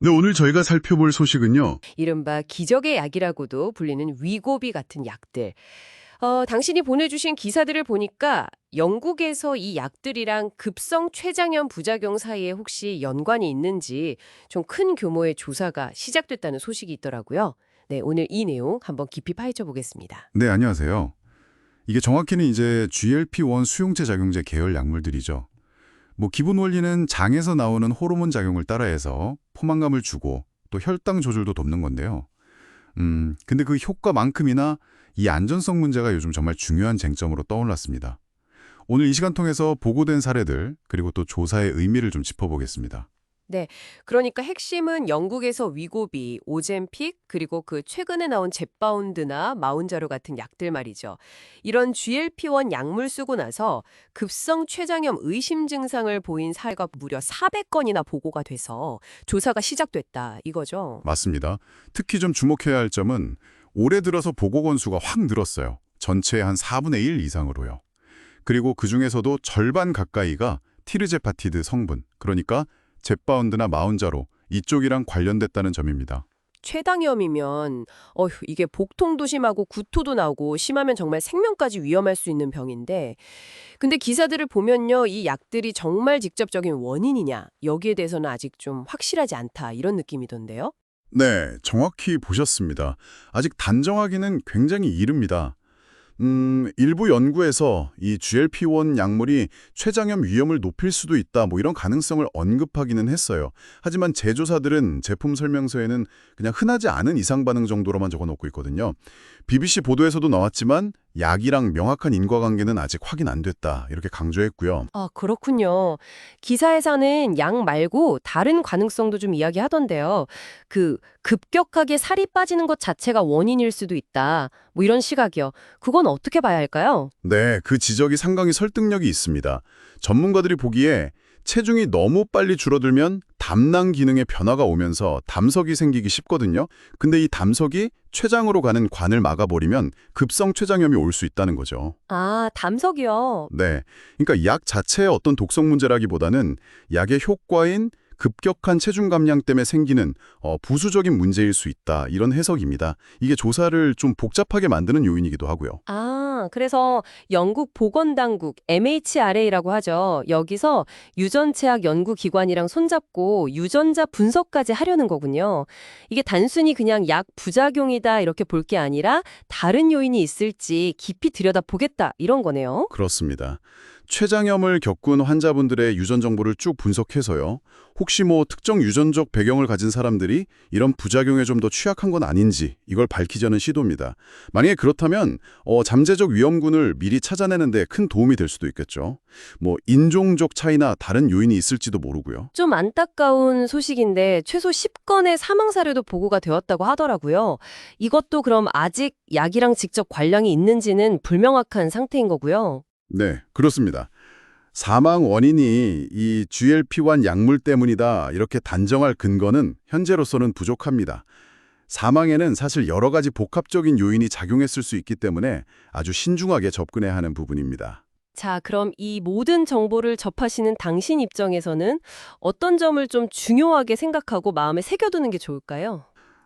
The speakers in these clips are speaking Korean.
네, 오늘 저희가 살펴볼 소식은요. 이른바 기적의 약이라고도 불리는 위고비 같은 약들. 당신이 보내주신 기사들을 보니까 영국에서 이 약들이랑 급성 췌장염 부작용 사이에 혹시 연관이 있는지 좀 큰 규모의 조사가 시작됐다는 소식이 있더라고요. 네, 오늘 이 내용 한번 깊이 파헤쳐 보겠습니다. 네, 안녕하세요. 이게 정확히는 이제 GLP-1 수용체 작용제 계열 약물들이죠. 기본 원리는 장에서 나오는 호르몬 작용을 따라해서 포만감을 주고 또 혈당 조절도 돕는 건데요. 근데 그 효과만큼이나 이 안전성 문제가 요즘 정말 중요한 쟁점으로 떠올랐습니다. 오늘 이 시간 통해서 보고된 사례들, 그리고 또 조사의 의미를 좀 짚어보겠습니다. 네, 그러니까 핵심은 영국에서 위고비, 오젬픽, 그리고 그 최근에 나온 젬바운드나 마운자로 같은 약들 말이죠. 이런 GLP-1 약물 쓰고 나서 급성 췌장염 의심 증상을 보인 사례가 무려 400건이나 보고가 돼서 조사가 시작됐다 이거죠. 맞습니다. 특히 좀 주목해야 할 점은 올해 들어서 보고 건수가 확 늘었어요. 전체의 한 4분의 1 이상으로요. 그리고 그중에서도 절반 가까이가 티르제파티드 성분, 그러니까 젬바운드나 마운자로 이쪽이랑 관련됐다는 점입니다. 췌장염이면 이게 복통도 심하고 구토도 나고 심하면 정말 생명까지 위험할 수 있는 병인데 근데 기사들을 보면요. 이 약들이 정말 직접적인 원인이냐 여기에 대해서는 아직 좀 확실하지 않다 이런 느낌이던데요. 네, 정확히 보셨습니다. 아직 단정하기는 굉장히 이릅니다. 일부 연구에서 이 GLP-1 약물이 췌장염 위험을 높일 수도 있다, 이런 가능성을 언급하기는 했어요. 하지만 제조사들은 제품 설명서에는 그냥 흔하지 않은 이상 반응 정도로만 적어놓고 있거든요. BBC 보도에서도 나왔지만 약이랑 명확한 인과관계는 아직 확인 안 됐다, 이렇게 강조했고요. 아, 그렇군요. 기사에서는 약 말고 다른 가능성도 좀 이야기하던데요. 그 급격하게 살이 빠지는 것 자체가 원인일 수도 있다. 뭐 이런 시각이요. 그건 어떻게 봐야 할까요? 네, 그 지적이 상당히 설득력이 있습니다. 전문가들이 보기에 체중이 너무 빨리 줄어들면 담낭 기능에 변화가 오면서 담석이 생기기 쉽거든요. 근데 이 담석이 췌장으로 가는 관을 막아버리면 급성 췌장염이 올 수 있다는 거죠. 아, 담석이요. 네, 그러니까 약 자체의 어떤 독성 문제라기보다는 약의 효과인 급격한 체중 감량 때문에 생기는 부수적인 문제일 수 있다, 이런 해석입니다. 이게 조사를 좀 복잡하게 만드는 요인이기도 하고요. 아, 그래서 영국 보건당국 MHRA라고 하죠. 여기서 유전체학 연구기관이랑 손잡고 유전자 분석까지 하려는 거군요. 이게 단순히 그냥 약 부작용이다 이렇게 볼 게 아니라 다른 요인이 있을지 깊이 들여다보겠다 이런 거네요. 그렇습니다. 췌장염을 겪은 환자분들의 유전 정보를 쭉 분석해서요. 혹시 특정 유전적 배경을 가진 사람들이 이런 부작용에 좀 더 취약한 건 아닌지 이걸 밝히자는 시도입니다. 만약에 그렇다면 잠재적 위험군을 미리 찾아내는 데 큰 도움이 될 수도 있겠죠. 인종적 차이나 다른 요인이 있을지도 모르고요. 좀 안타까운 소식인데 최소 10건의 사망 사례도 보고가 되었다고 하더라고요. 이것도 그럼 아직 약이랑 직접 관련이 있는지는 불명확한 상태인 거고요. 네, 그렇습니다. 사망 원인이 이 GLP-1 약물 때문이다, 이렇게 단정할 근거는 현재로서는 부족합니다. 사망에는 사실 여러 가지 복합적인 요인이 작용했을 수 있기 때문에 아주 신중하게 접근해야 하는 부분입니다. 자, 그럼 이 모든 정보를 접하시는 당신 입장에서는 어떤 점을 좀 중요하게 생각하고 마음에 새겨두는 게 좋을까요?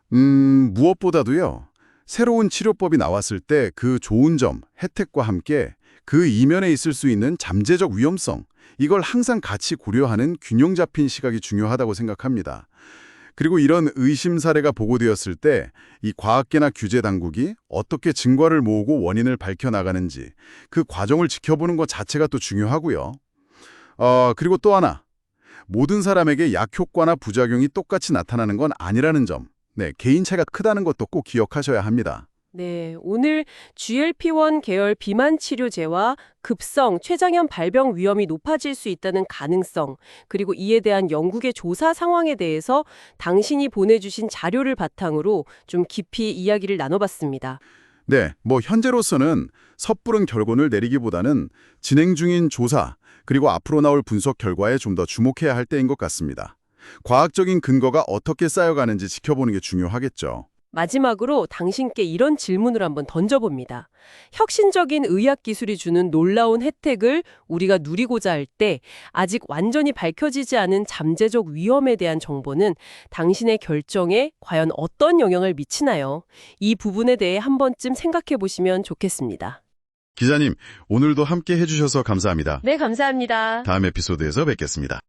무엇보다도요, 새로운 치료법이 나왔을 때 그 좋은 점, 혜택과 함께 그 이면에 있을 수 있는 잠재적 위험성, 이걸 항상 같이 고려하는 균형 잡힌 시각이 중요하다고 생각합니다. 그리고 이런 의심 사례가 보고되었을 때 이 과학계나 규제 당국이 어떻게 증거를 모으고 원인을 밝혀나가는지 그 과정을 지켜보는 것 자체가 또 중요하고요. 그리고 또 하나, 모든 사람에게 약 효과나 부작용이 똑같이 나타나는 건 아니라는 점, 네, 개인차가 크다는 것도 꼭 기억하셔야 합니다. 네, 오늘 GLP-1 계열 비만 치료제와 급성 췌장염 발병 위험이 높아질 수 있다는 가능성, 그리고 이에 대한 영국의 조사 상황에 대해서 당신이 보내주신 자료를 바탕으로 좀 깊이 이야기를 나눠봤습니다. 네, 현재로서는 섣부른 결론을 내리기보다는 진행 중인 조사, 그리고 앞으로 나올 분석 결과에 좀 더 주목해야 할 때인 것 같습니다. 과학적인 근거가 어떻게 쌓여가는지 지켜보는 게 중요하겠죠. 마지막으로 당신께 이런 질문을 한번 던져봅니다. 혁신적인 의학 기술이 주는 놀라운 혜택을 우리가 누리고자 할 때 아직 완전히 밝혀지지 않은 잠재적 위험에 대한 정보는 당신의 결정에 과연 어떤 영향을 미치나요? 이 부분에 대해 한 번쯤 생각해 보시면 좋겠습니다. 기자님, 오늘도 함께 해주셔서 감사합니다. 네, 감사합니다. 다음 에피소드에서 뵙겠습니다.